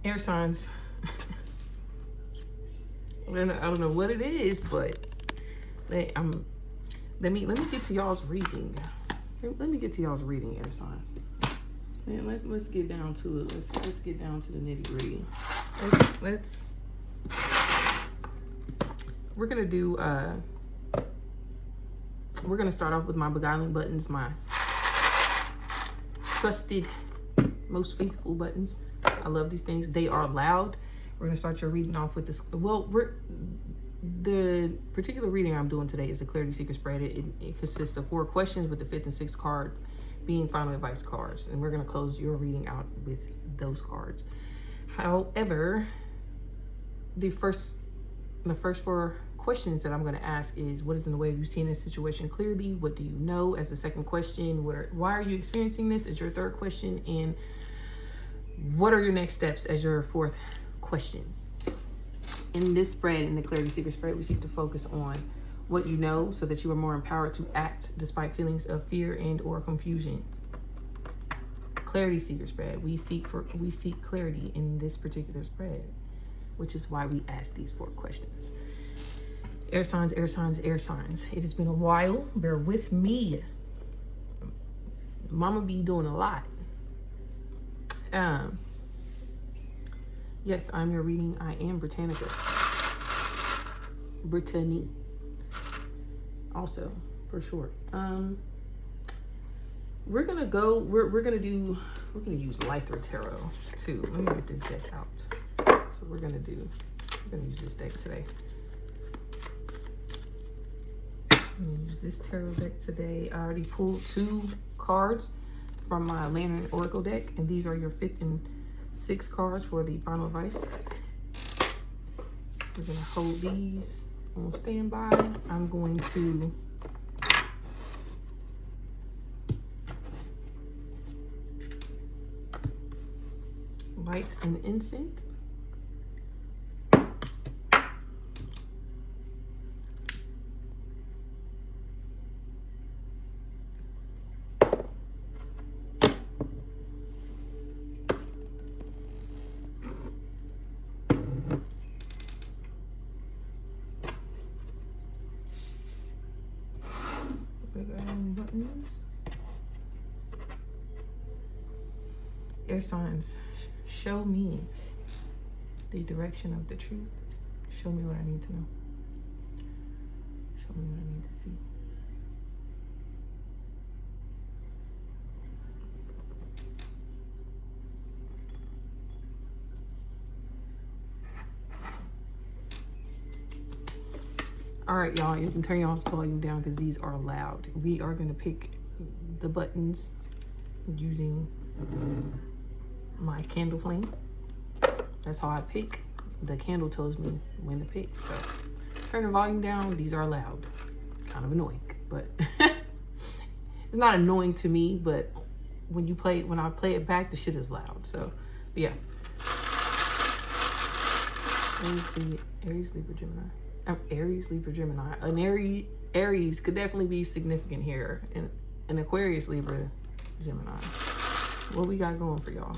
Air signs. I don't know what it is, but let me get to y'all's reading. Let me get to y'all's reading, air signs. Man, let's get down to it. Let's get down to the nitty-gritty. We're gonna start off with my beguiling buttons, my trusted, most faithful buttons. I love these things. They are loud. We're gonna start your reading off with this. Well, the particular reading I'm doing today is the Clarity Seeker spread. It consists of 4 questions, with the 5th and 6th card being final advice cards, and we're gonna close your reading out with those cards. However, the first 4 questions that I'm going to ask is, what is in the way of you seeing this situation clearly? What do you know? As the second question, why are you experiencing this? As your third question, and what are your next steps? As your 4th question. In this spread, in the Clarity Seeker spread, we seek to focus on what you know, so that you are more empowered to act despite feelings of fear and or confusion. Clarity Seeker spread. We seek clarity in this particular spread, which is why we ask these 4 questions. Air signs, air signs, air signs. It has been a while. Bear with me. Mama be doing a lot. Yes, I'm your reading. I am Britannica. Brittany. Also, for short. We're gonna use Lythra Tarot too. Let me get this deck out. So we're gonna use this deck today. I'm gonna use this tarot deck today. I already pulled 2 cards from my Lantern Oracle deck, and these are your 5th and 6th cards for the final advice. We're gonna hold these on standby. I'm going to light an incense. Buttons. Air signs, show me the direction of the truth. Show me what I need to know. Show me what I need to see. All right, y'all, you can turn y'all's volume down because these are loud. We are going to pick the buttons using my candle flame. That's how I pick. The candle tells me when to pick. So turn the volume down. These are loud. Kind of annoying, but it's not annoying to me, but when I play it back, the shit is loud. So, but yeah. Aries, Libra, Gemini. Aries, Libra, Gemini. An Aries could definitely be significant here. And an Aquarius, Libra, Gemini. What we got going for y'all?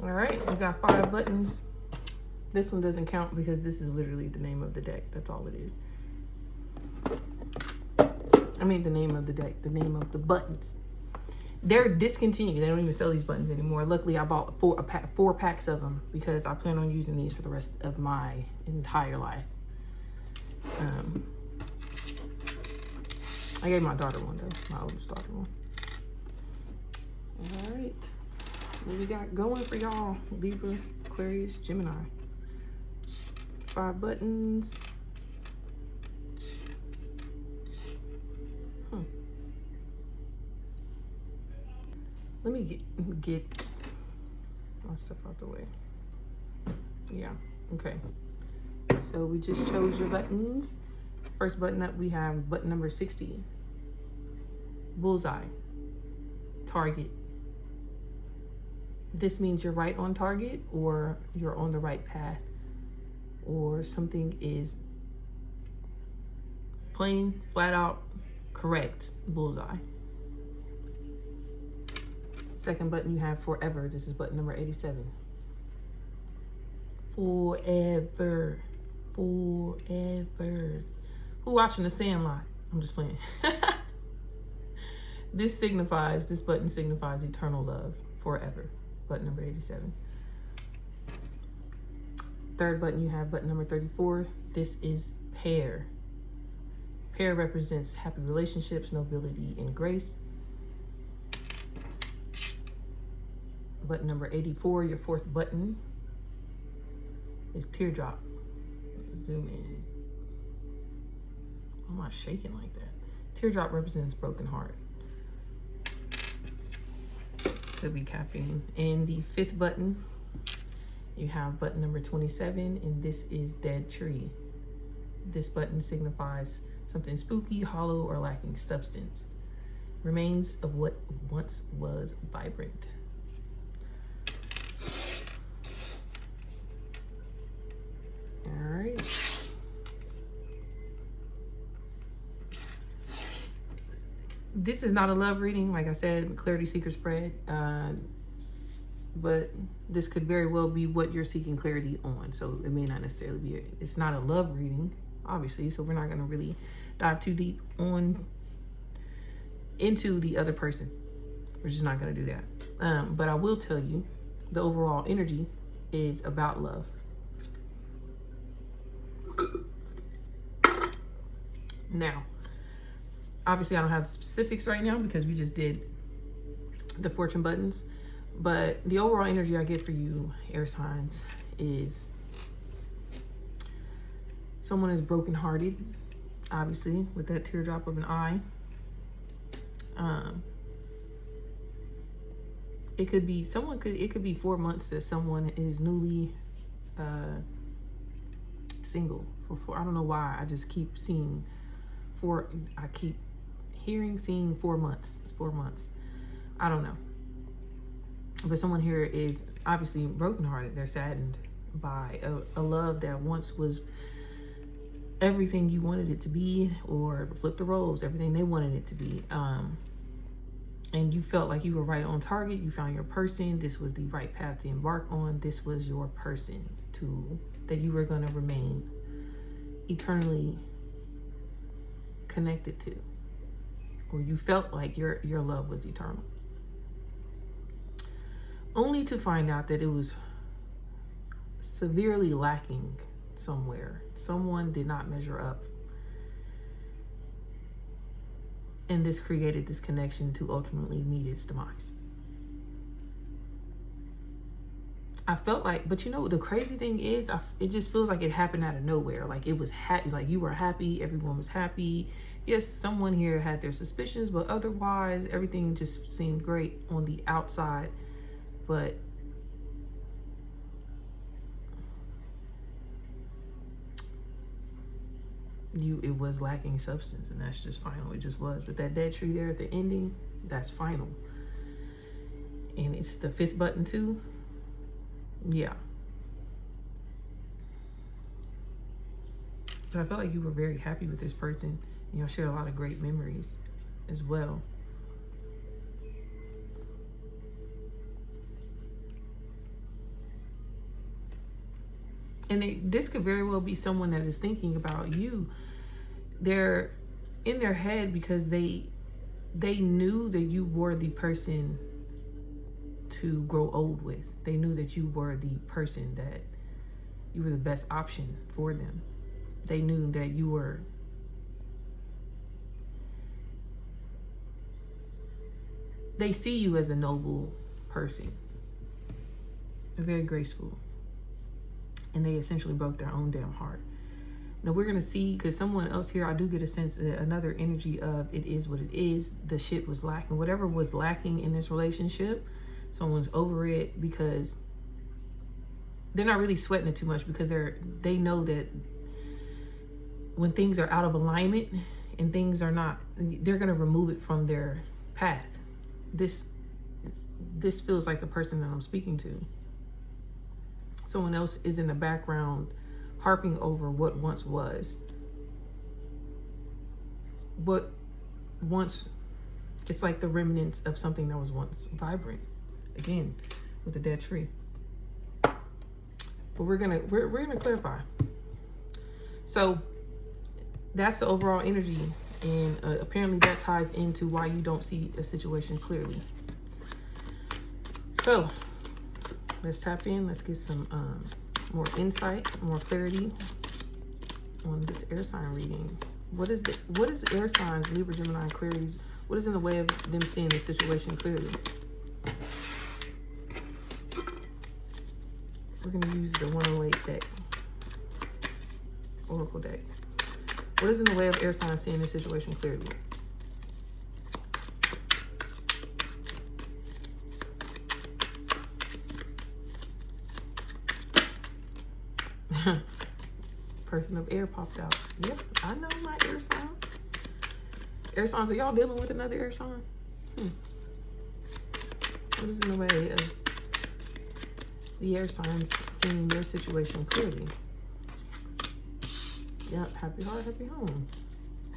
All right, we got 5 buttons This one doesn't count because this is literally the name of the deck. That's all it is. I mean, the name of the deck, the name of the buttons. They're discontinued. They don't even sell these buttons anymore. Luckily, I bought four packs of them because I plan on using these for the rest of my entire life. I gave my daughter one though, my oldest daughter one. All right, what we got going for y'all? Libra, Aquarius, Gemini. 5 buttons. Let me get my stuff out the way. Yeah, okay. So we just chose your buttons. First button up, we have button number 60. Bullseye. Target. This means you're right on target, or you're on the right path, or something is plain, flat out, correct. Bullseye. Second button, you have forever. This is button number 87. Forever. Forever. Who watching The Sandlot? I'm just playing. This button signifies eternal love. Forever. Button number 87. Third button, you have button number 34. This is pair. Pair represents happy relationships, nobility, and grace. Button number 84, your fourth button, is teardrop. Zoom in. Why am I shaking like that? Teardrop represents broken heart. Could be caffeine. And the fifth button, you have button number 27, and this is dead tree. This button signifies something spooky, hollow, or lacking substance. Remains of what once was vibrant. All right. This is not a love reading, like I said, Clarity Seeker spread, but this could very well be what you're seeking clarity on. So it may not necessarily be, it's not a love reading, obviously, so we're not gonna really dive too deep into the other person. We're just not gonna do that. But I will tell you, the overall energy is about love. Now, obviously I don't have the specifics right now because we just did the fortune buttons, but the overall energy I get for you, air signs, is someone is brokenhearted, obviously, with that teardrop of an eye. It could be it could be 4 months that someone is newly single. For I don't know why, I just keep seeing I keep seeing 4 months. It's 4 months. I don't know. But someone here is obviously brokenhearted. They're saddened by a love that once was everything you wanted it to be, or flip the roles, everything they wanted it to be. And you felt like you were right on target. You found your person. This was the right path to embark on. This was your person that you were going to remain eternally connected to, or you felt like your love was eternal, only to find out that it was severely lacking somewhere. Someone did not measure up, and this created this connection to ultimately meet its demise. I felt like, but you know, the crazy thing is, it just feels like it happened out of nowhere. Like it was happy, like you were happy, everyone was happy. Yes, someone here had their suspicions, but otherwise everything just seemed great on the outside. But it was lacking substance, and that's just final. It just was. With that dead tree there at the ending, that's final. And it's the fifth button too. Yeah. But I felt like you were very happy with this person. Y'all shared a lot of great memories as well. And this could very well be someone that is thinking about you. They're in their head because they knew that you were the person to grow old with. They knew that you were the person that you were the best option for them. They knew that you were they see you as a noble person, very graceful, and they essentially broke their own damn heart. Now we're gonna see, because someone else here, I do get a sense, another energy of it is what it is. The shit was lacking. Whatever was lacking in this relationship, someone's over it because they're not really sweating it too much, because they know that when things are out of alignment and things are not, they're gonna remove it from their path. This feels like a person that I'm speaking to. Someone else is in the background harping over what once was. What once, it's like the remnants of something that was once vibrant. Again, with the dead tree. But we're gonna clarify. So that's the overall energy, and apparently that ties into why you don't see a situation clearly. So let's tap in. Let's get some more insight, more clarity on this air sign reading. What is air signs, Libra, Gemini, Aquarius, what is in the way of them seeing the situation clearly? We're going to use the 108 deck, Oracle deck. What is in the way of air signs seeing this situation clearly? Person of air popped out. Yep, I know my air signs. Air signs, are y'all dealing with another air sign? What is in the way of the air signs seeing their situation clearly? Yep, happy heart, happy home.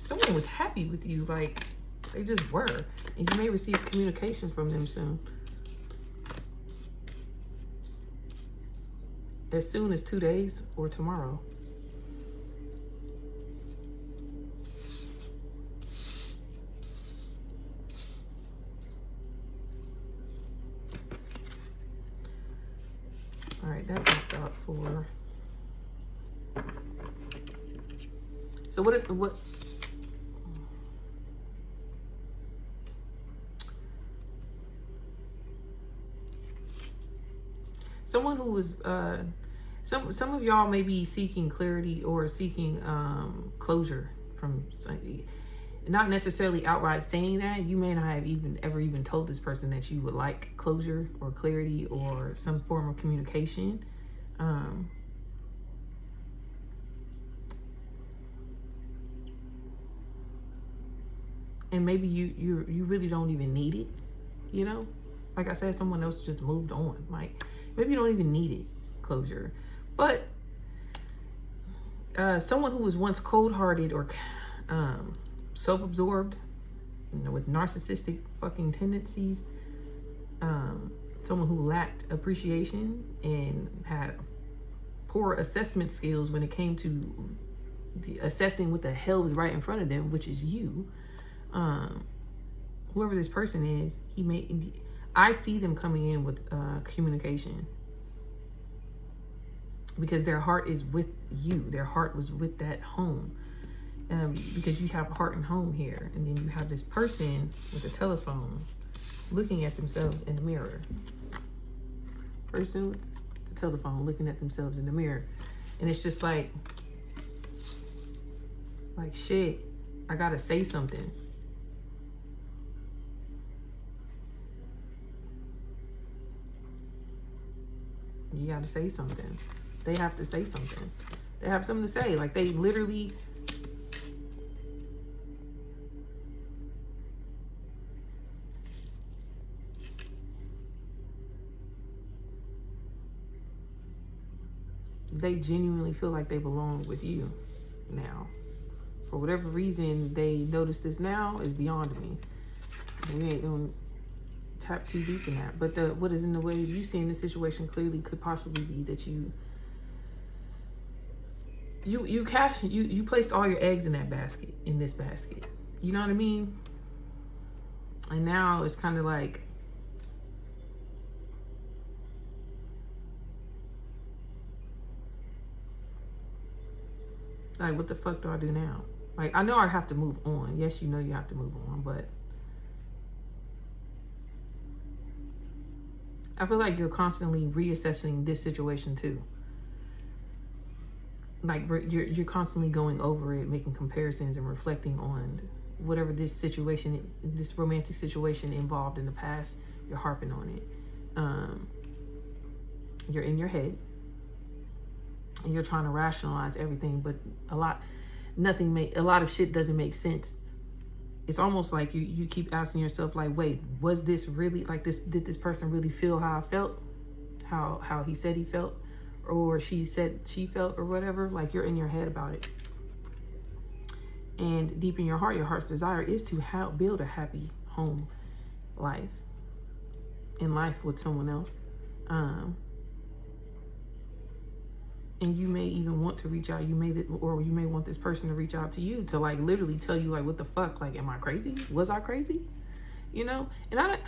Someone was happy with you, like they just were. And you may receive communication from them soon. As soon as 2 days or tomorrow. All right, that worked out for. So what? Someone who was some of y'all may be seeking clarity or seeking closure from, not necessarily outright saying that. You may not have ever told this person that you would like closure or clarity or some form of communication. And maybe you really don't even need it, you know? Like I said, someone else just moved on. Like, maybe you don't even need it, closure. But someone who was once cold-hearted or self-absorbed, with narcissistic fucking tendencies, someone who lacked appreciation and had poor assessment skills when it came to assessing what the hell is right in front of them, which is you. Whoever this person is, I see them coming in with communication, because their heart is with you. Their heart was with that home, because you have heart and home here, and then you have this person with a telephone looking at themselves in the mirror. Person with the telephone looking at themselves in the mirror, and it's just like shit, I gotta say something. You gotta say something. They have to say something. They have something to say. Like, they literally genuinely feel like they belong with you now. For whatever reason they notice this now is beyond me. We ain't gonna tap too deep in that. But what is in the way of you seeing the situation clearly could possibly be that you you placed all your eggs in that basket, in this basket. You know what I mean? And now it's kind of like, what the fuck do I do now? Like, I know I have to move on. Yes, you know you have to move on, but I feel like you're constantly reassessing this situation too. Like, you're constantly going over it, making comparisons and reflecting on whatever this situation, this romantic situation involved in the past. You're harping on it. You're in your head and you're trying to rationalize everything, but a lot of shit doesn't make sense. It's almost like you keep asking yourself, like, wait, was this really like this? Did this person really feel how I felt? How he said he felt, or she said she felt, or whatever? Like, you're in your head about it. And deep in your heart, your heart's desire is to build a happy home life, in life with someone else. And you may even want to reach out. You may want this person to reach out to you to, like, literally tell you, like, what the fuck? Like, am I crazy? Was I crazy? You know? And I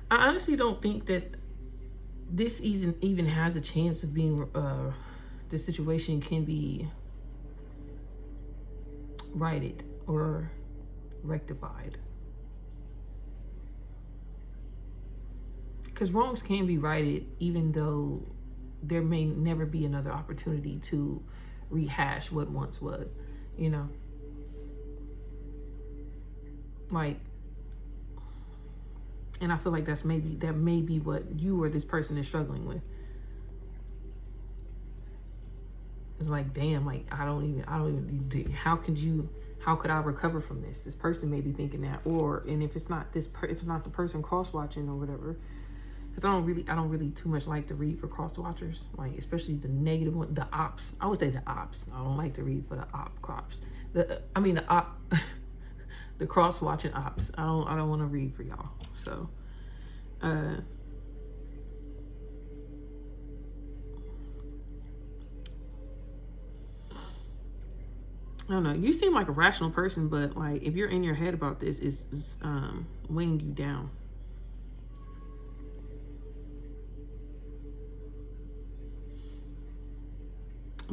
honestly don't think that this even has a chance of being, this situation can be righted or rectified. Because wrongs can be righted, even though there may never be another opportunity to rehash what once was, you know? Like, and I feel like that may be what you or this person is struggling with. It's like, damn, like, I don't even, how could I recover from this? This person may be thinking that, and if it's not the person cross-watching or whatever, because I don't really too much like to read for cross-watchers, like, especially the negative one, the ops. I would say the ops. I don't like to read for the crops. The cross-watching ops. I don't want to read for y'all. So, I don't know. You seem like a rational person, but, like, if you're in your head about this, it's weighing you down.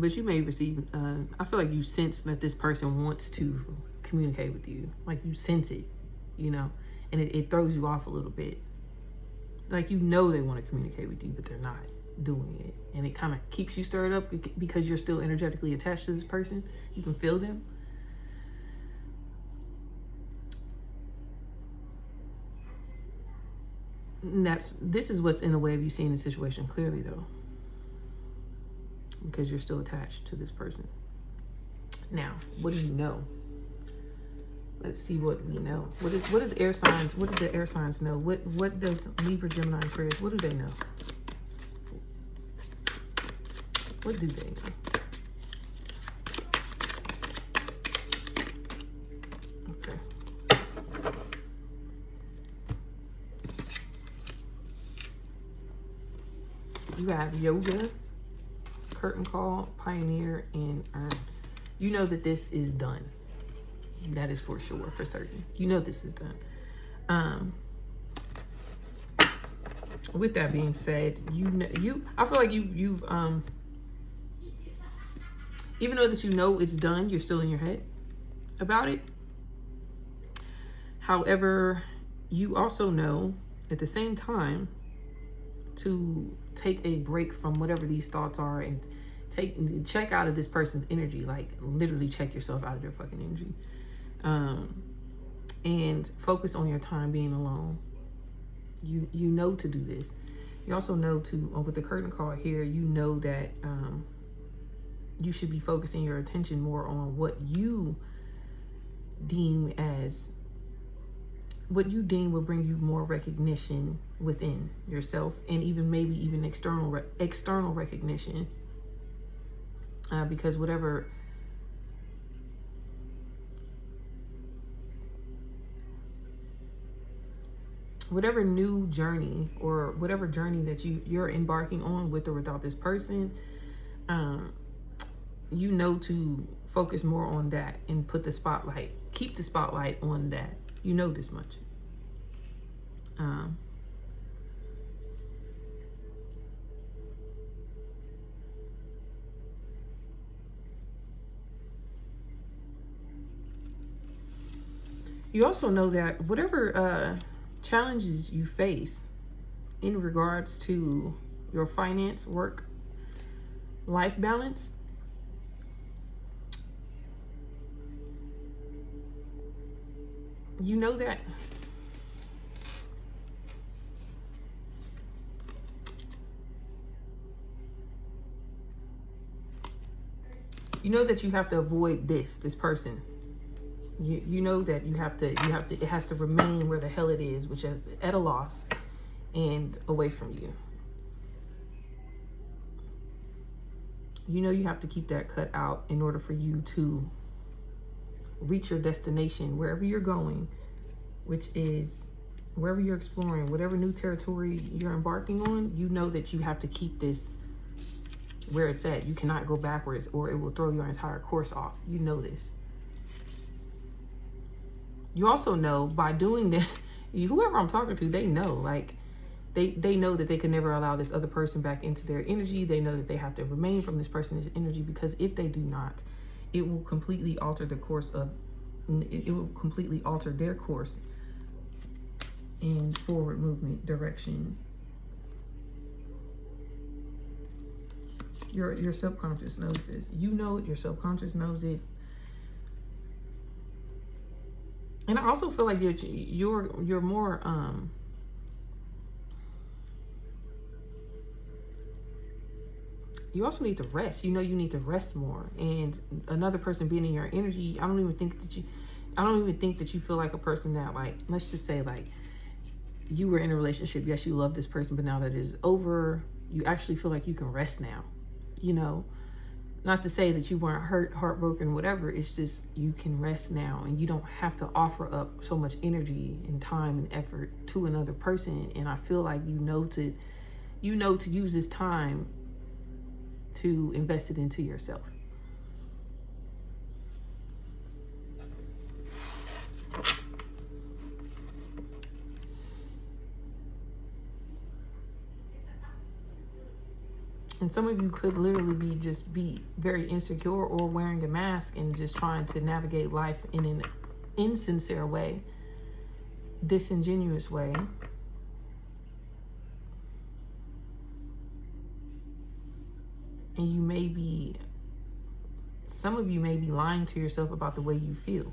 But you may receive, I feel like you sense that this person wants to communicate with you. Like, you sense it, you know, and it throws you off a little bit. Like, you know they want to communicate with you, but they're not doing it. And it kind of keeps you stirred up because you're still energetically attached to this person. You can feel them. And this is what's in the way of you seeing the situation clearly, though. Because you're still attached to this person. Now, what do you know? Let's see what we know. What is air signs? What do the air signs know? What does Libra, Gemini, Aquarius, what do they know? What do they know? Okay. You have yoga, curtain call, pioneer, and earn. You know that this is done. That is for sure, for certain. You know this is done. With that being said, I feel like you've even though that you know it's done, you're still in your head about it. However, you also know at the same time to take a break from whatever these thoughts are and check out of this person's energy. Like, literally check yourself out of their fucking energy. And focus on your time being alone. You know to do this. You also know to, with the curtain call here, you know that you should be focusing your attention more on what you deem will bring you more recognition within yourself, and maybe even external recognition, because whatever new journey or whatever journey that you're embarking on with or without this person, you know to focus more on that and put the spotlight, keep the spotlight on that. You know this much. You also know that whatever challenges you face in regards to your finance, work, life balance, you know that you have to avoid this person. You know that you have to, it has to remain where the hell it is, which is at a loss and away from you. You know you have to keep that cut out in order for you to reach your destination, wherever you're going, which is wherever you're exploring, whatever new territory you're embarking on. You know that you have to keep this where it's at. You cannot go backwards or it will throw your entire course off. You know this. You also know by doing this, whoever I'm talking to, they know, like, they know that they can never allow this other person back into their energy. They know that they have to remain from this person's energy, because if they do not, it will completely alter the course of, it will completely alter their course in forward movement direction. Your subconscious knows this. You know it, your subconscious knows it. And I also feel like you're more you also need to rest. You know you need to rest more. And another person being in your energy, I don't even think that you feel like a person that, like, let's just say, like, you were in a relationship, yes, you love this person, but now that it is over, you actually feel like you can rest now. You know, not to say that you weren't hurt, heartbroken, whatever. It's just you can rest now, and you don't have to offer up so much energy and time and effort to another person. And I feel like you know to use this time to invest it into yourself. And some of you could literally be very insecure or wearing a mask and just trying to navigate life in an insincere way, disingenuous way. And some of you may be lying to yourself about the way you feel.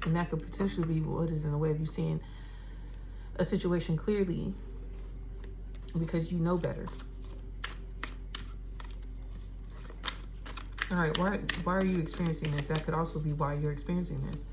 And that could potentially be what is in the way of you seeing a situation clearly, because you know better. All right, why are you experiencing this? That could also be why you're experiencing this.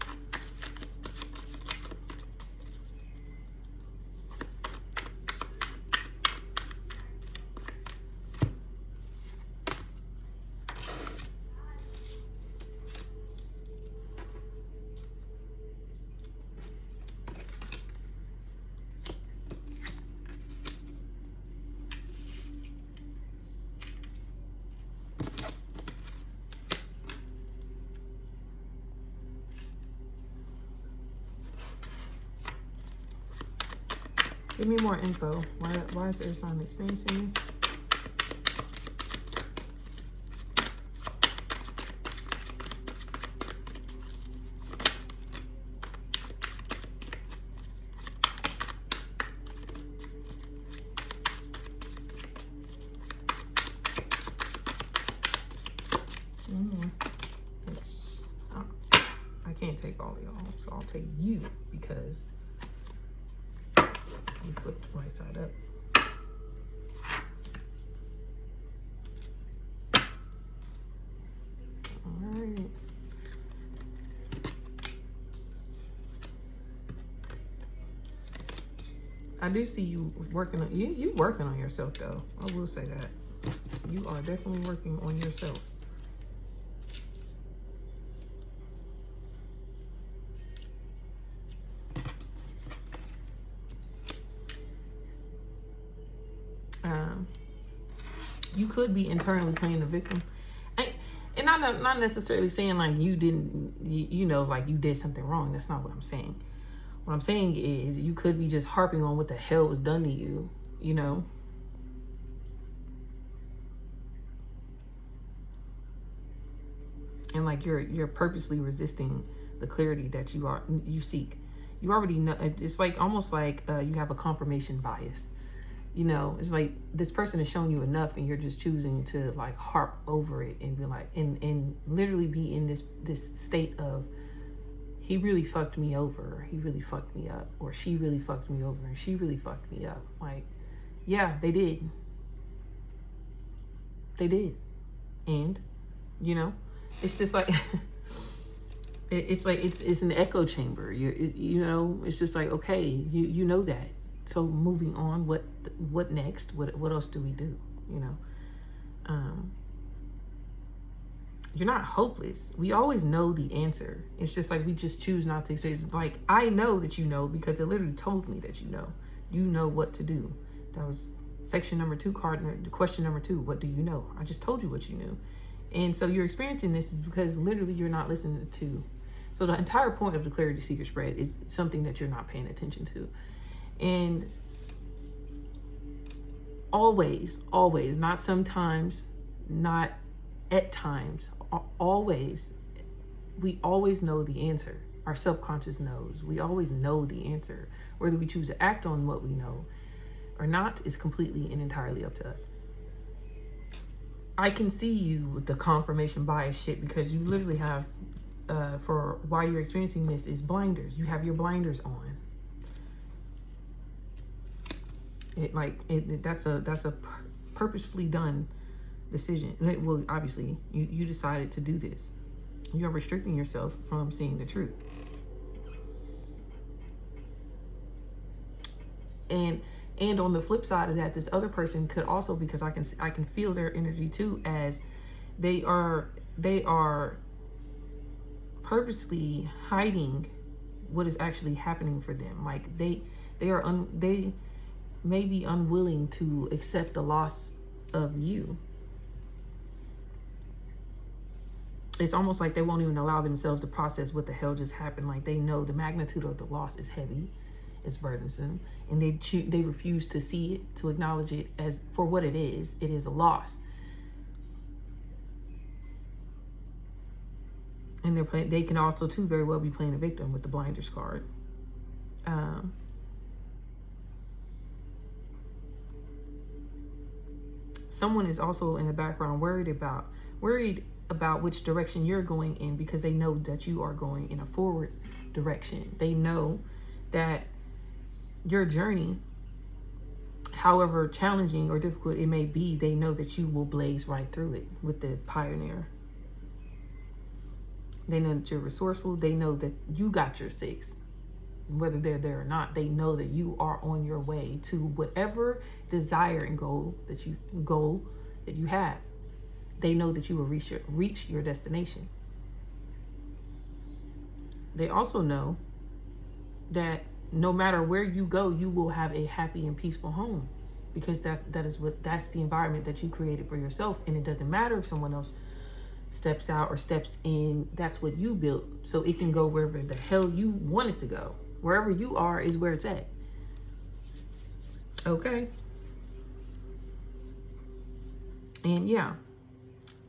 Give me more info. Why is Air sign experiencing this? I can't take all of y'all, so I'll take you because you flipped the right side up. All right. I do see you working on you working on yourself though. I will say that. You are definitely working on yourself. You could be internally playing the victim. And I'm not necessarily saying like you didn't, you know, like you did something wrong. That's not what I'm saying. What I'm saying is you could be just harping on what the hell was done to you, you know. And like you're purposely resisting the clarity that you seek. You already know. It's like almost like you have a confirmation bias. You know, it's like this person has shown you enough and you're just choosing to like harp over it and be like, and literally be in this state of, he really fucked me over, he really fucked me up, or she really fucked me over and she really fucked me up. Like, yeah, they did. They did. And, you know, it's just like, it's like, it's an echo chamber. You know, it's just like, okay, you know that. So moving on, what next? What else do we do? You know, you're not hopeless. We always know the answer. It's just like we just choose not to say. It's like, I know that you know because it literally told me that you know. You know what to do. That was section number 2, question number 2. What do you know? I just told you what you knew. And so you're experiencing this because literally you're not listening to. So the entire point of the Clarity Seeker spread is something that you're not paying attention to. And always, not sometimes, not at times, always, we always know the answer. Our subconscious knows. We always know the answer. Whether we choose to act on what we know or not is completely and entirely up to us. I can see you with the confirmation bias shit because you literally have, for why you're experiencing this is blinders. You have your blinders on. That's a purposefully done decision. Well, obviously you decided to do this. You're restricting yourself from seeing the truth. And on the flip side of that, this other person could also, because I can feel their energy too, as they are purposely hiding what is actually happening for them. Like they may be unwilling to accept the loss of you. It's almost like they won't even allow themselves to process what the hell just happened. Like they know the magnitude of the loss is heavy, it's burdensome, and they refuse to see it, to acknowledge it as for what it is. It is a loss. And they can also too very well be playing a victim with the blinders card. Someone is also in the background worried about which direction you're going in because they know that you are going in a forward direction. They know that your journey, however challenging or difficult it may be, they know that you will blaze right through it with the pioneer. They know that you're resourceful. They know that you got your 6. Whether they're there or not, they know that you are on your way to whatever desire and goal that you have. They know that you will reach your destination. They also know that no matter where you go, you will have a happy and peaceful home, because that's the environment that you created for yourself. And it doesn't matter if someone else steps out or steps in. That's what you built, so it can go wherever the hell you want it to go. Wherever you are is where it's at. Okay. And yeah,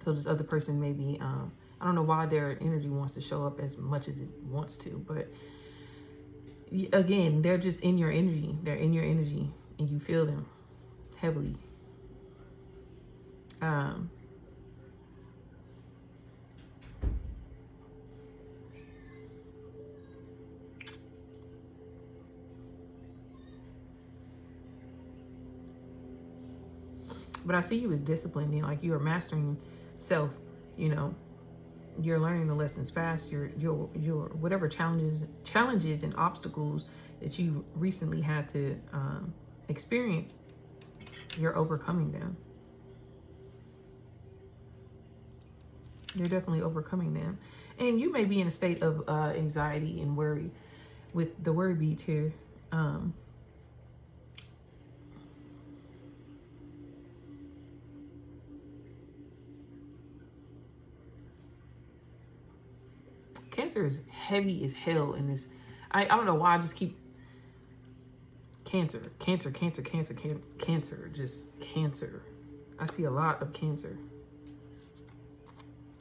so this other person maybe, I don't know why their energy wants to show up as much as it wants to, but again, they're just in your energy. They're in your energy and you feel them heavily. But I see you as disciplined, and like you are mastering self, you know, you're learning the lessons fast. You're whatever challenges and obstacles that you recently had to experience, you're overcoming them. You're definitely overcoming them. And you may be in a state of anxiety and worry with the worry beads here. Cancer is heavy as hell in this. I don't know why I just keep Cancer, just Cancer. I see a lot of Cancer.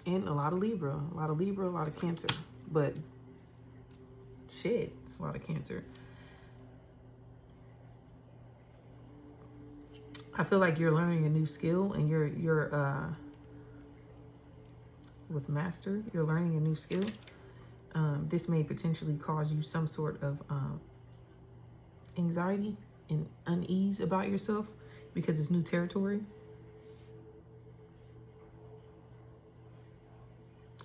And a lot of Libra, a lot of Cancer. But shit, it's a lot of Cancer. I feel like you're learning a new skill, and you're with Master, you're learning a new skill. This may potentially cause you some sort of anxiety and unease about yourself because it's new territory.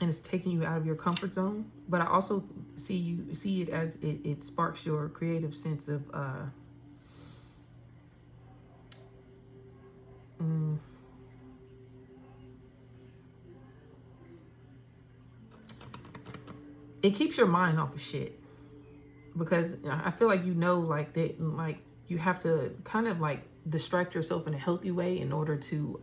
And it's taking you out of your comfort zone. But I also see it as it sparks your creative sense of it keeps your mind off of shit, because I feel like, you know, like that, like you have to kind of like distract yourself in a healthy way in order to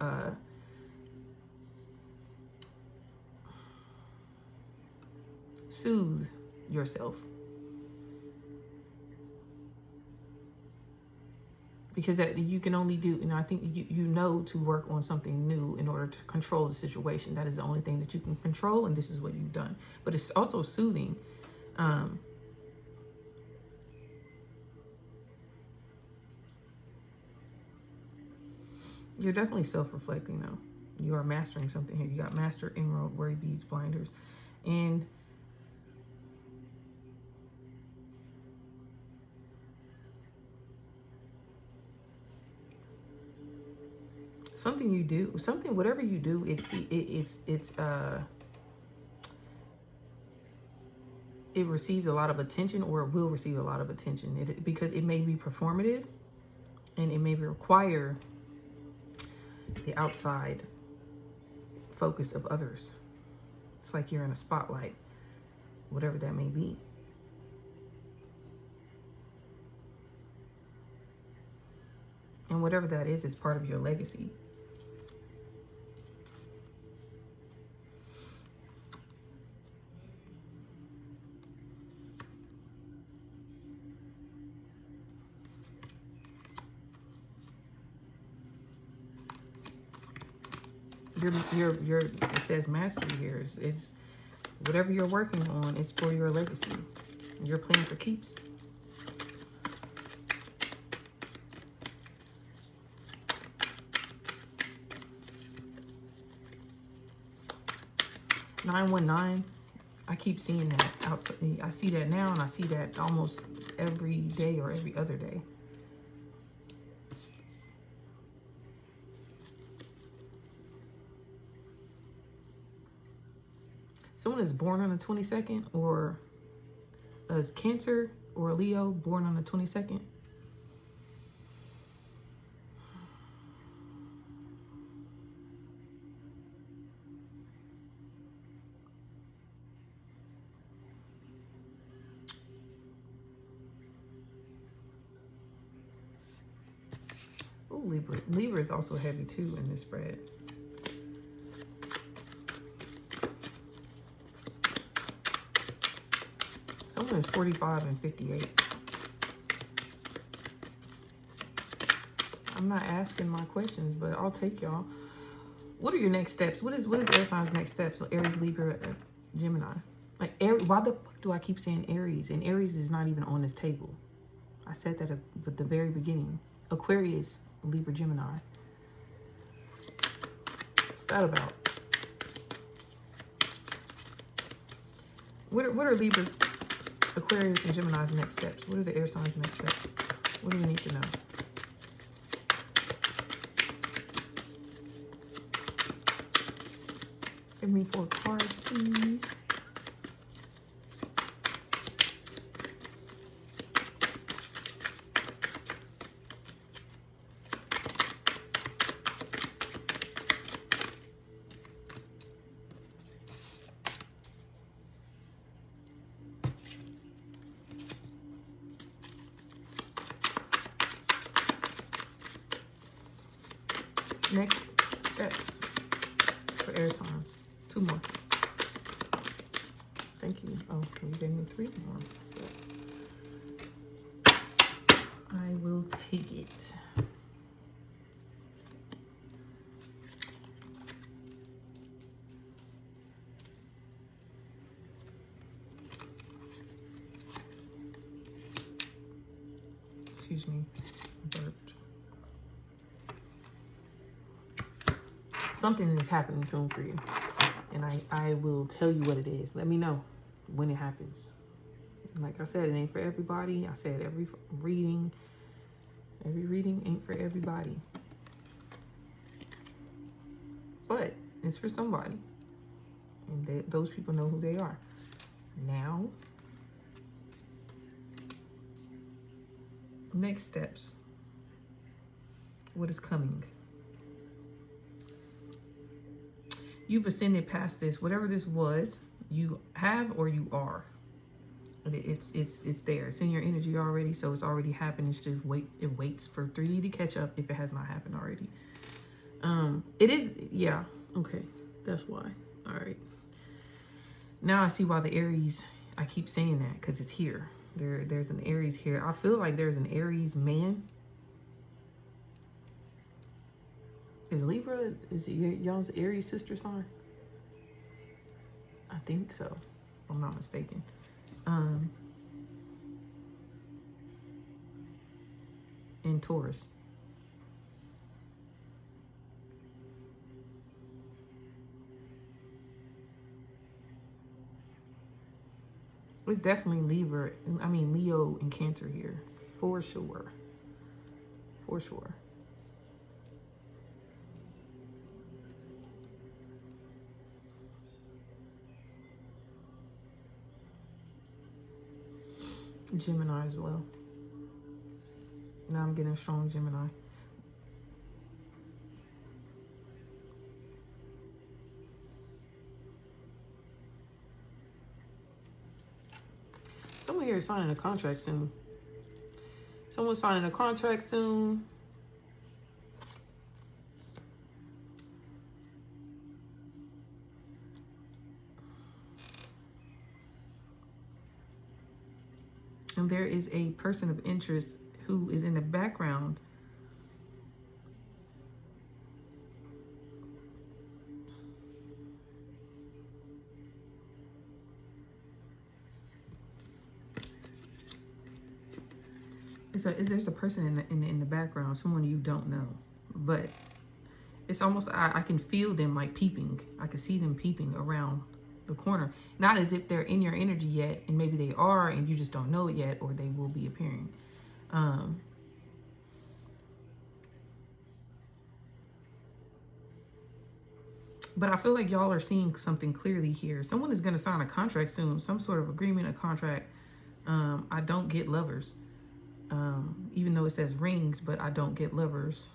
soothe yourself. Because that you can only do, you know, I think you know to work on something new in order to control the situation. That is the only thing that you can control, and this is what you've done. But it's also soothing. You're definitely self-reflecting though. You are mastering something here. You got Master, Emerald, Worry Beads, Blinders, and something you do, whatever you do, it receives a lot of attention, or it will receive a lot of attention, because it may be performative, and it may require the outside focus of others. It's like you're in a spotlight, whatever that may be. And whatever that is part of your legacy. It says mastery here. It's whatever you're working on is for your legacy. You're playing for keeps. $919. I keep seeing that outside. I see that now, and I see that almost every day or every other day. Someone is born on the 22nd, or a Cancer or a Leo born on the 22nd. Oh, Libra. Libra is also heavy too in this spread. Someone is 45 and 58. I'm not asking my questions, but I'll take y'all. What are your next steps? What is air signs' next steps? So Aries, Libra, Gemini. Like, why the fuck do I keep saying Aries? And Aries is not even on this table. I said that at the very beginning. Aquarius, Libra, Gemini. What's that about? What are Libra's, Aquarius, and Gemini's next steps? What are the air signs' next steps? What do we need to know? Give me 4 cards, please. Next steps for air signs. 2 more. Thank you. Oh, you gave me 3 more. I will take it. Excuse me. Burped. Something is happening soon for you. And I will tell you what it is. Let me know when it happens. Like I said, it ain't for everybody. I said every reading ain't for everybody. But it's for somebody. And those people know who they are. Now, next steps. What is coming? You've ascended past this. Whatever this was, you have or you are. It's there. It's in your energy already, so it's already happened. It's just it waits for 3D to catch up if it has not happened already. It is, yeah. Okay, that's why. All right. Now I see why the Aries, I keep saying that because it's here. There's an Aries here. I feel like there's an Aries man. Is Libra, is it y'all's Aries sister sign? I think so, if I'm not mistaken. In Taurus. It's definitely Leo and Cancer here, for sure. For sure. Gemini as well. Now I'm getting a strong Gemini. Someone here is signing a contract soon. Someone's signing a contract soon. And there is a person of interest who is in the background. There's a person in the background, someone you don't know, but it's almost, I can feel them like peeping. I can see them peeping around the corner. Not as if they're in your energy yet, and maybe they are and you just don't know it yet, or they will be appearing. But I feel like y'all are seeing something clearly here. Someone is going to sign a contract soon, some sort of agreement, a contract. I don't get lovers, even though it says rings, but I don't get lovers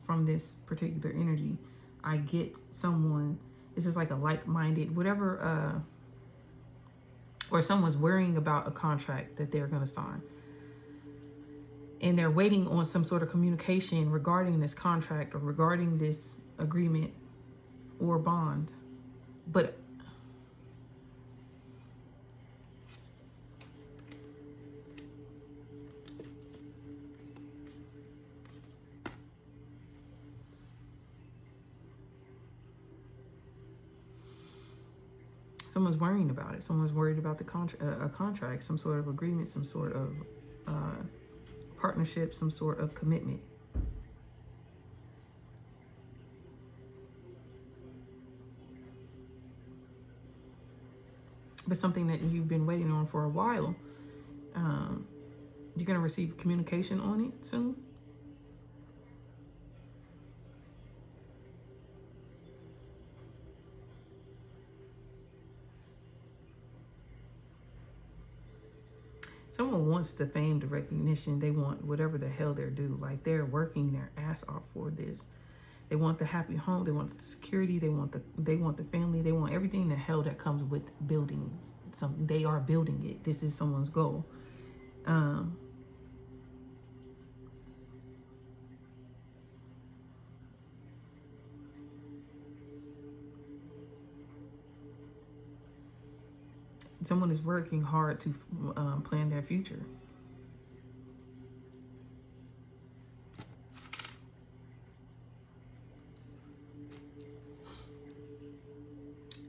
from this particular energy. I get someone, this is like a like-minded, whatever, or someone's worrying about a contract that they're going to sign. And they're waiting on some sort of communication regarding this contract or regarding this agreement or bond. But someone's worrying about it. Someone's worried about the contract, some sort of agreement, some sort of partnership, some sort of commitment. But something that you've been waiting on for a while. You're going to receive communication on it soon. Someone wants the fame, the recognition. They want whatever the hell they're due. Like, they're working their ass off for this. They want the happy home. They want the security. They want the family. They want everything the hell that comes with building something. They are building it. This is someone's goal. Someone is working hard to plan their future.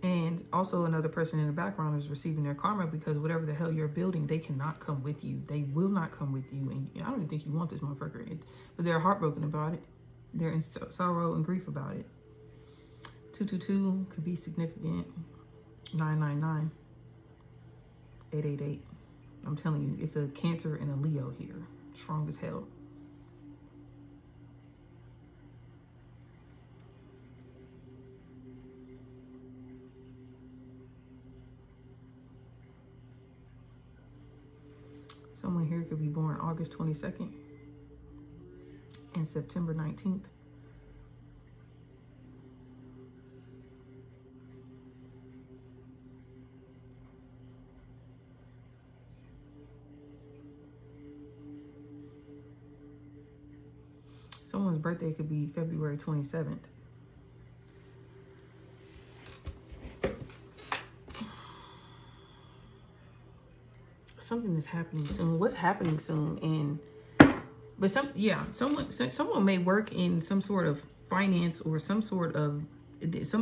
And also another person in the background is receiving their karma, because whatever the hell you're building, they cannot come with you. They will not come with you. And I don't even think you want this motherfucker. But they're heartbroken about it. They're in sorrow and grief about it. 222 could be significant. 999. 888. I'm telling you, it's a Cancer and a Leo here. Strong as hell. Someone here could be born August 22nd and September 19th. Someone's birthday could be February 27th. Something is happening soon. What's happening soon? But someone may work in some sort of finance or some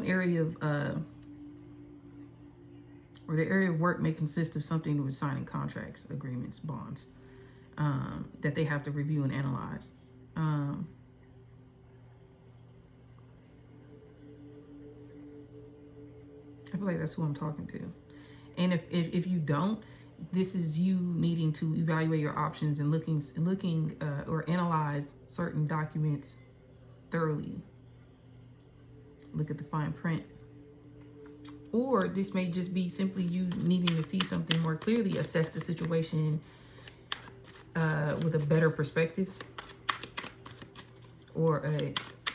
area of or the area of work may consist of something with signing contracts, agreements, bonds that they have to review and analyze. I feel like that's who I'm talking to. And if you don't, this is you needing to evaluate your options and looking or analyze certain documents thoroughly. Look at the fine print. Or this may just be simply you needing to see something more clearly, assess the situation with a better perspective or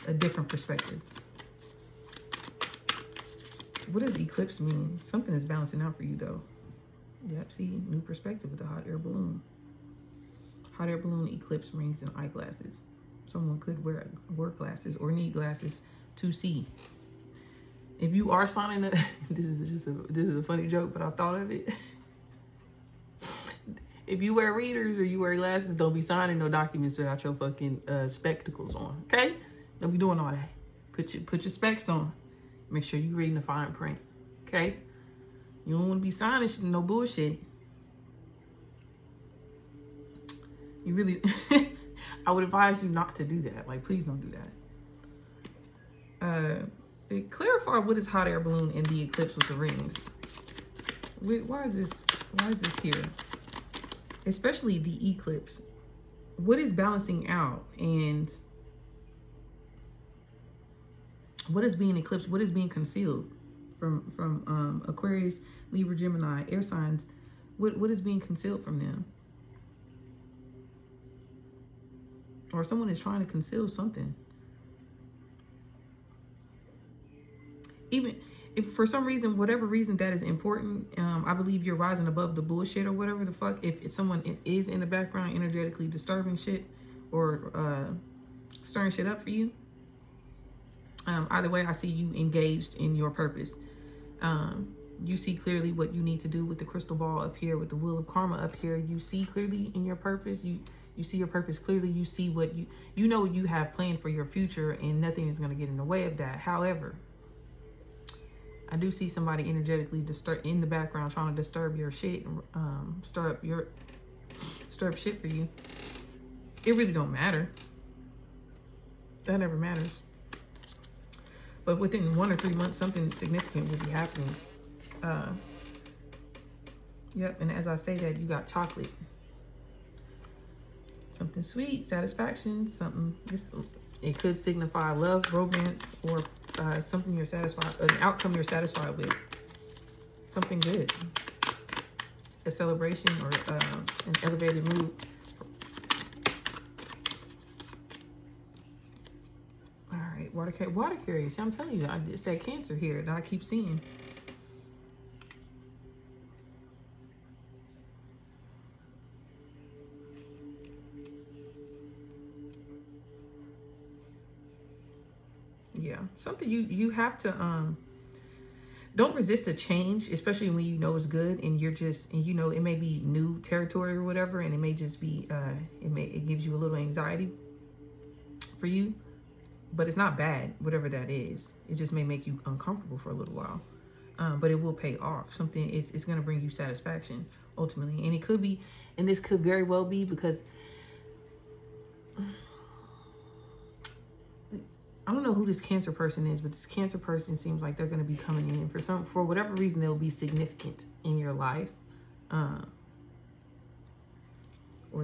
a different perspective. What does eclipse mean? Something is balancing out for you though. Yep, see, new perspective with the hot air balloon. Hot air balloon, eclipse, rings, and eyeglasses. Someone could wear glasses or need glasses to see. If you are signing a, this is a funny joke, but I thought of it. If you wear readers or you wear glasses, don't be signing no documents without your fucking spectacles on, okay? Don't be doing all that. Put your specs on. Make sure you're reading the fine print, okay? You don't want to be signing no bullshit. You really, I would advise you not to do that. Like, please don't do that. Clarify what is hot air balloon in the eclipse with the rings. Why is this here? Especially the eclipse. What is balancing out and what is being eclipsed? What is being concealed from Aquarius, Libra, Gemini, air signs? What is being concealed from them? Or someone is trying to conceal something. Even if for some reason, whatever reason that is important, I believe you're rising above the bullshit or whatever the fuck. If someone is in the background energetically disturbing shit or stirring shit up for you, either way, I see you engaged in your purpose. You see clearly what you need to do with the crystal ball up here, with the wheel of karma up here. You see clearly in your purpose. You see your purpose clearly. You see what you know you have planned for your future, and nothing is going to get in the way of that. However, I do see somebody energetically in the background trying to disturb your shit, stir up shit for you. It really don't matter. That never matters. But within 1 or 3 months, something significant will be happening. Yep, and as I say that, you got chocolate. Something sweet, satisfaction, something. It could signify love, romance, or something you're satisfied, an outcome you're satisfied with. Something good. A celebration or an elevated mood. All right, water carriers. I'm telling you, it's that Cancer here that I keep seeing. Yeah, something you have to don't resist a change, especially when you know it's good and you're just, and you know it may be new territory or whatever, and it may just be it gives you a little anxiety for you, but it's not bad, whatever that is. It just may make you uncomfortable for a little while, but it will pay off. Something, it's going to bring you satisfaction ultimately. And it could be, and this could very well be, because I don't know who this Cancer person is, but this Cancer person seems like they're going to be coming in for whatever reason. They'll be significant in your life, or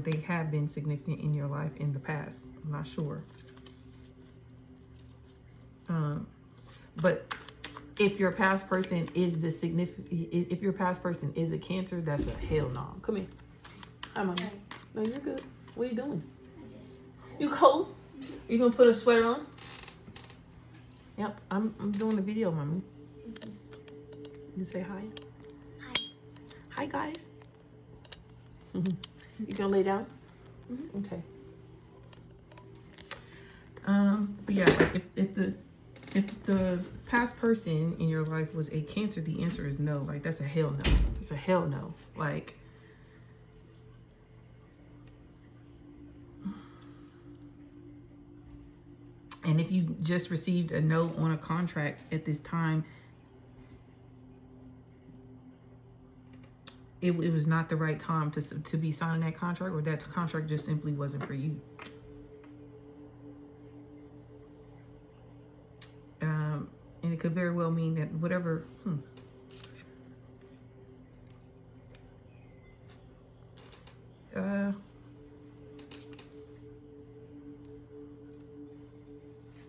they have been significant in your life in the past. I'm not sure. But if your past person is the significant, if your past person is a Cancer, that's a hell no. Come here. Hi, Mommy. No, you're good. What are you doing? You cold? You gonna put a sweater on? Yep, I'm doing the video, Mommy. You say hi. Hi. Hi, guys. You gonna lay down? Okay. But yeah, like if the past person in your life was a Cancer, the answer is no. Like, that's a hell no. It's a hell no. Like, and if you just received a no on a contract at this time, it was not the right time to be signing that contract, or that contract just simply wasn't for you. And it could very well mean that whatever,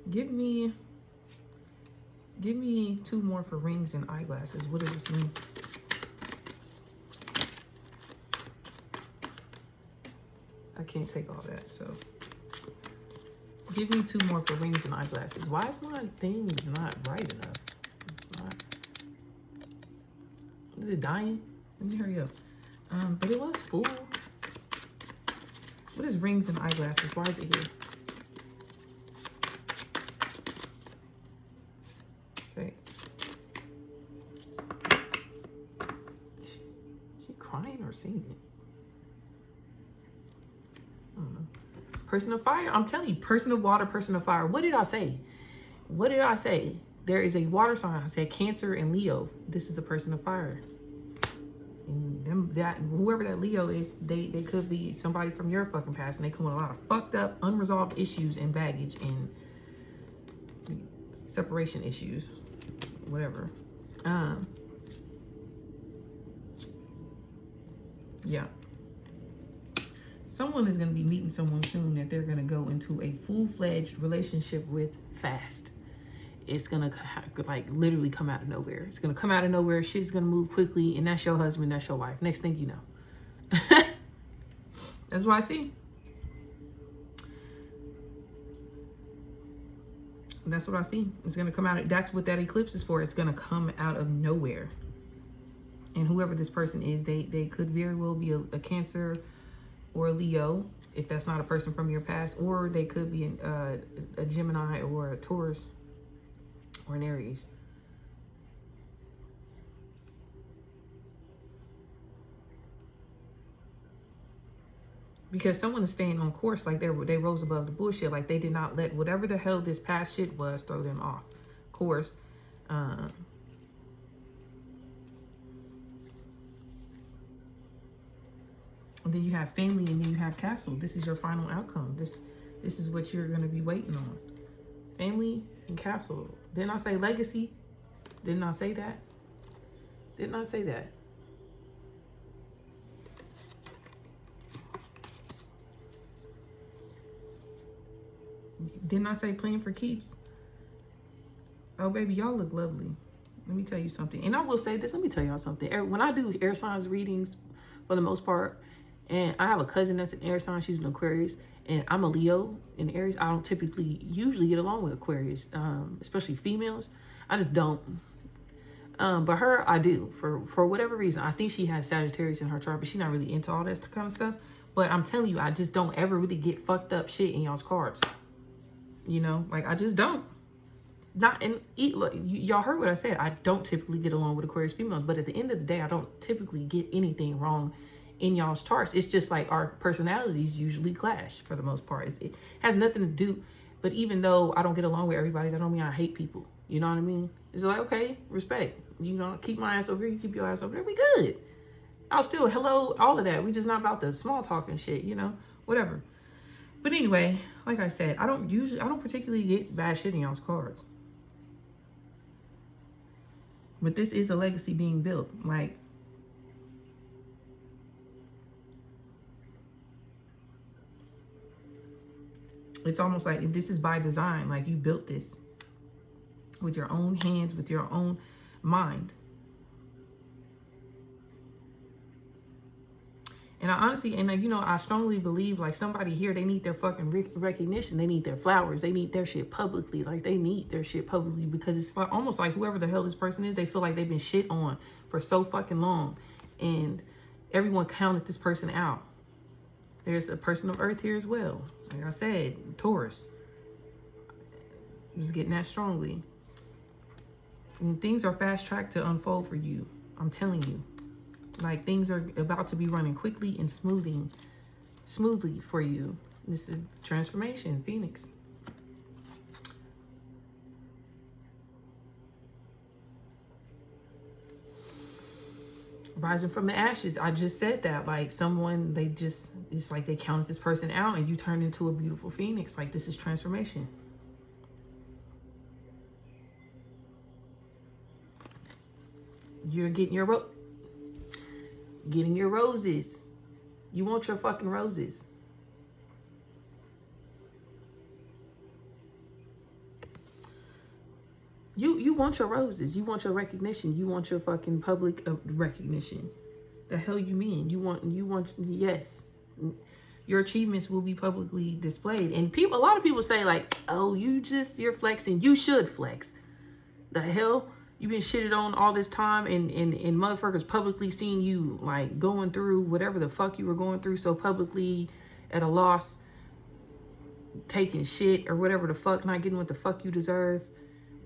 give me 2 more for rings and eyeglasses. What does this mean? I can't take all that, so give me 2 more for rings and eyeglasses. Why is my thing not right enough? It's not. Is it dying? Let me hurry up. But it was full. What is rings and eyeglasses? Why is it here? Okay. She crying or singing? I don't know. Person of fire. I'm telling you, person of water, person of fire. What did I say? What did I say? There is a water sign. I said Cancer and Leo. This is a person of fire. And whoever that Leo is, they could be somebody from your fucking past, and they come with a lot of fucked up, unresolved issues and baggage and separation issues, whatever. Yeah. Someone is going to be meeting someone soon that they're going to go into a full-fledged relationship with fast. It's going to like literally come out of nowhere. It's going to come out of nowhere. Shit's going to move quickly. And that's your husband. That's your wife. Next thing you know. That's what I see. That's what I see. It's going to come out. That's what that eclipse is for. It's going to come out of nowhere. And whoever this person is, they could very well be a Cancer or a Leo, if that's not a person from your past, or they could be a Gemini or a Taurus or an Aries. Because someone is staying on course, like they rose above the bullshit, like they did not let whatever the hell this past shit was throw them off course. And then you have family, and then you have castle. This is your final outcome. This is what you're going to be waiting on. Family and castle. Didn't I say legacy? Didn't I say that? Didn't I say that? Didn't I say playing for keeps? Oh, baby, y'all look lovely. Let me tell you something. And I will say this. Let me tell y'all something. When I do air signs readings, for the most part, and I have a cousin that's an air sign. She's an Aquarius. And I'm a Leo in Aries. I don't usually get along with Aquarius, especially females. I just don't. But her, I do. For whatever reason. I think she has Sagittarius in her chart, but she's not really into all that kind of stuff. But I'm telling you, I just don't ever really get fucked up shit in y'all's cards. You know? Like, I just don't. not, and look, y'all heard what I said. I don't typically get along with Aquarius females, but at the end of the day, I don't typically get anything wrong in y'all's charts. It's just like our personalities usually clash for the most part. It has nothing to do, but even though I don't get along with everybody, that don't mean I hate people. You know what I mean? It's like, okay, respect. You know, keep my ass over here, you keep your ass over there, we good. I'll still hello, all of that. We just not about the small talk and shit, you know, whatever. But anyway, like I said, I don't particularly get bad shit in y'all's cards. But this is a legacy being built. Like, it's almost like this is by design. Like, you built this with your own hands, with your own mind. And I honestly, and you know, I strongly believe like somebody here, they need their fucking recognition. They need their flowers. They need their shit publicly. Like, they need their shit publicly, because it's like almost like whoever the hell this person is, they feel like they've been shit on for so fucking long. And everyone counted this person out. There's a person of Earth here as well. Like I said, Taurus. Just getting that strongly. And things are fast tracked to unfold for you. I'm telling you. Like, things are about to be running quickly and smoothly for you. This is transformation, Phoenix. Rising from the ashes. I just said that. Like, someone, it's like they counted this person out and you turned into a beautiful phoenix. Like, this is transformation. You're getting your roses. You want your fucking roses. You want your roses. You want your recognition. You want your fucking public recognition. The hell you mean? You want, yes. Your achievements will be publicly displayed. And a lot of people say like, oh, you're flexing. You should flex. The hell? You've been shitted on all this time, and motherfuckers publicly seeing you like going through whatever the fuck you were going through so publicly, at a loss, taking shit or whatever the fuck, not getting what the fuck you deserve.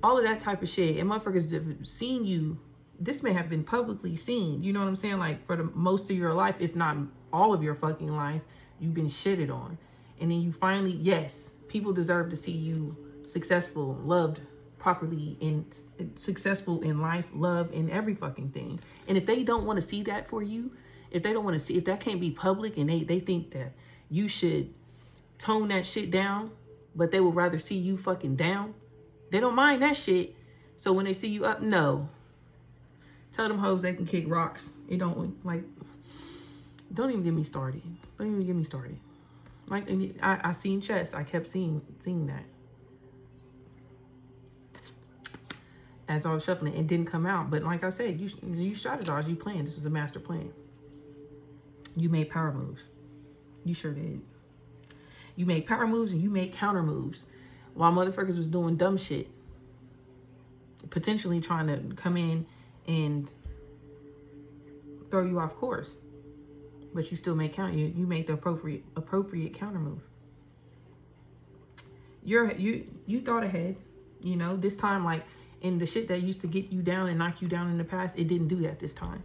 All of that type of shit. And motherfuckers have seen you. This may have been publicly seen. You know what I'm saying? Like, for the most of your life, if not all of your fucking life, you've been shitted on. And then you finally, yes, people deserve to see you successful, loved properly, and successful in life, love, and every fucking thing. And if they don't want to see that for you, if they don't want to see, if that can't be public, and they think that you should tone that shit down, but they would rather see you fucking down, they don't mind that shit. So when they see you up, no. Tell them hoes they can kick rocks. It don't, like, don't even get me started. Don't even get me started. Like, I seen chess. I kept seeing that. As I was shuffling, it didn't come out. But like I said, you strategized, you planned. This was a master plan. You made power moves. You sure did. You made power moves and you made counter moves while motherfuckers was doing dumb shit. Potentially trying to come in and throw you off course. But you still made you made the appropriate counter move. You thought ahead, you know, this time, like, in the shit that used to get you down and knock you down in the past, it didn't do that this time.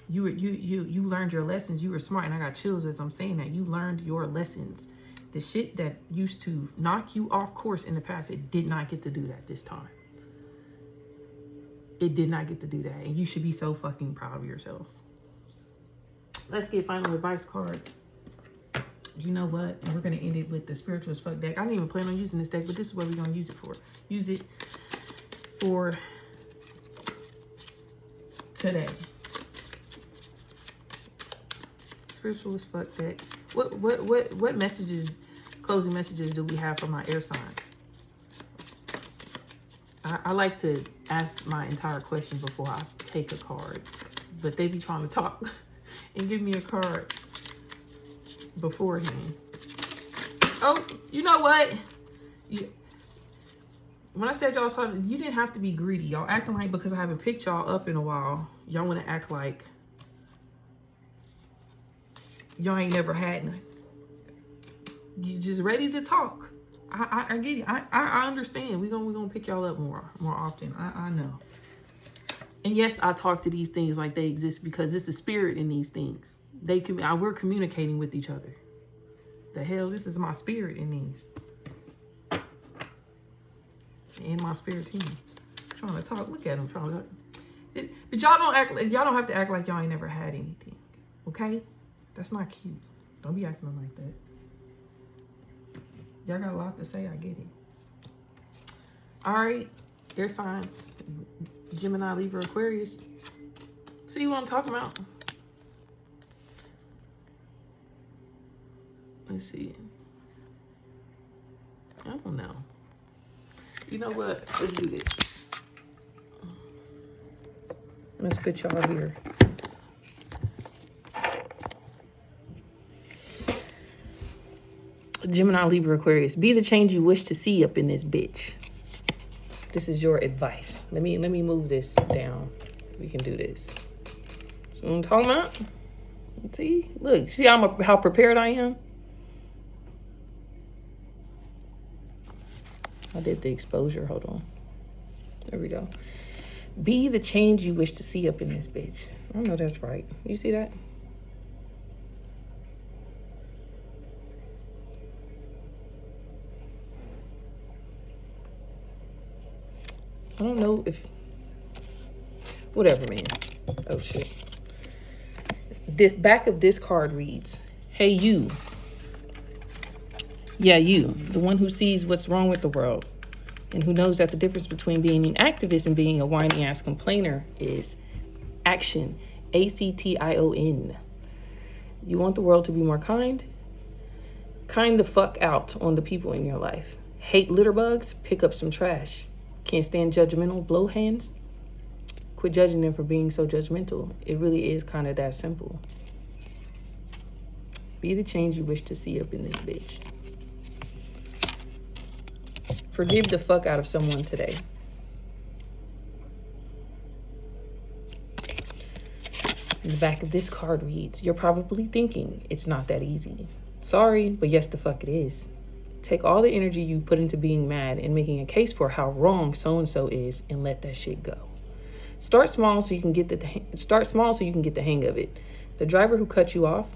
You learned your lessons. You were smart, and I got chills as I'm saying that. You learned your lessons. The shit that used to knock you off course in the past, it did not get to do that this time. It did not get to do that, and you should be so fucking proud of yourself. Let's get final advice cards. You know what? And we're going to end it with the Spiritual as Fuck deck. I didn't even plan on using this deck, but this is what we're going to use it for. Use it for today. Spiritual as Fuck deck. What messages, closing messages do we have for my air signs? I like to ask my entire question before I take a card, but they be trying to talk and give me a card beforehand. Oh, you know what? When I said y'all saw, you didn't have to be greedy. Y'all acting like because I haven't picked y'all up in a while, y'all want to act like y'all ain't never had none. you just ready to talk. I get it. I understand. We're gonna pick y'all up more often. I know. And yes, I talk to these things like they exist because it's a spirit in these things. We're communicating with each other. The hell, this is my spirit in these. And my spirit team. Trying to talk. Look at them trying to. But y'all don't have to act like y'all ain't never had anything. Okay? That's not cute. Don't be acting like that. Y'all got a lot to say, I get it. Alright, air signs, Gemini, Libra, Aquarius. See what I'm talking about? Let's see. I don't know. You know what? Let's do this. Let's put y'all here. Gemini, Libra, Aquarius. Be the change you wish to see up in this bitch. This is your advice. Let me move this down. We can do this. See what I'm talking about? See? Look, see how prepared I am? I did the exposure. Hold on. There we go. Be the change you wish to see up in this bitch. I know that's right. You see that? I don't know if... Whatever, man. Oh, shit. This back of this card reads, hey, you. Yeah, you. The one who sees what's wrong with the world and who knows that the difference between being an activist and being a whiny-ass complainer is action. ACTION. You want the world to be more kind? Kind the fuck out on the people in your life. Hate litter bugs? Pick up some trash. Can't stand judgmental blowhands? Quit judging them for being so judgmental. It really is kind of that simple. Be the change you wish to see up in this bitch. Forgive the fuck out of someone today. The back of this card reads, you're probably thinking it's not that easy. Sorry, but yes, the fuck it is. Take all the energy you put into being mad and making a case for how wrong so-and-so is and let that shit go. Start small so you can get the hang of it. The driver who cut you off,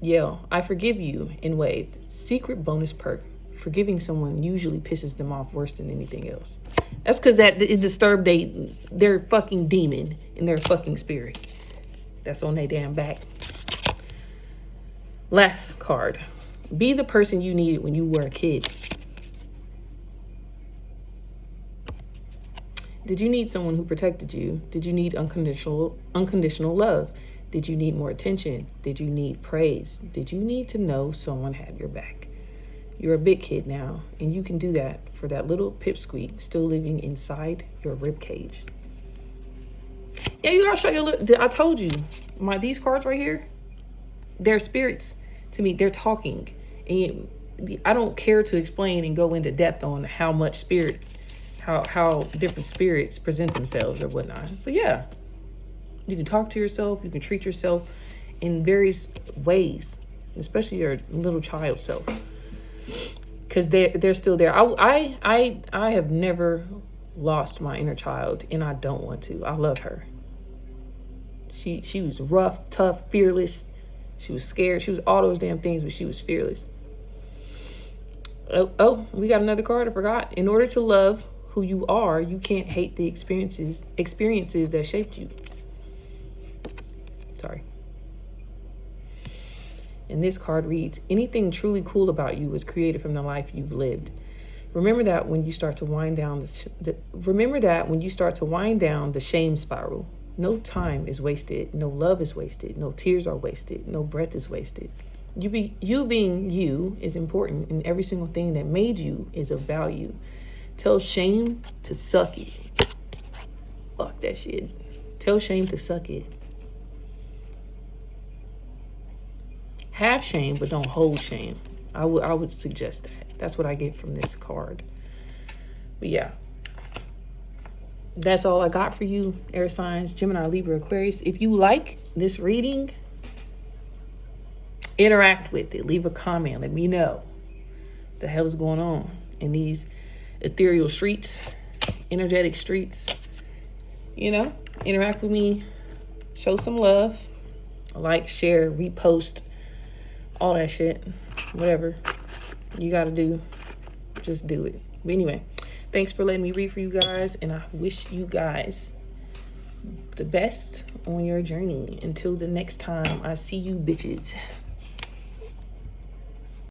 yell, I forgive you, and wave. Secret bonus perk. Forgiving someone usually pisses them off worse than anything else. That's because that it disturbed their fucking demon in their fucking spirit. That's on their damn back. Last card. Be the person you needed when you were a kid. Did you need someone who protected you? Did you need unconditional love? Did you need more attention? Did you need praise? Did you need to know someone had your back? You're a big kid now, and you can do that for that little pipsqueak still living inside your rib cage. Yeah, you gotta show your look. I told you, these cards right here, they're spirits to me. They're talking, and I don't care to explain and go into depth on how much spirit, how different spirits present themselves or whatnot. But yeah, you can talk to yourself. You can treat yourself in various ways, especially your little child self, because they're still there. I have never lost my inner child, and I don't want to. I love her. She was rough, tough, fearless. She was scared. She was all those damn things, but she was fearless. Oh, we got another card. I forgot. In order to love who you are, you can't hate the experiences that shaped you. Sorry. And this card reads, anything truly cool about you was created from the life you've lived. Remember that when you start to wind down the shame spiral. No time is wasted. No love is wasted. No tears are wasted. No breath is wasted. You being you is important, and every single thing that made you is of value. Tell shame to suck it. Fuck that shit. Tell shame to suck it. Have shame, but don't hold shame. I would suggest that. That's what I get from this card. But yeah. That's all I got for you, air signs, Gemini, Libra, Aquarius. If you like this reading, interact with it. Leave a comment. Let me know the hell is going on in these ethereal streets, energetic streets. You know, interact with me, show some love, like, share, repost, all that shit. Whatever you gotta do, just do it. But anyway, thanks for letting me read for you guys, and I wish you guys the best on your journey. Until the next time I see you bitches.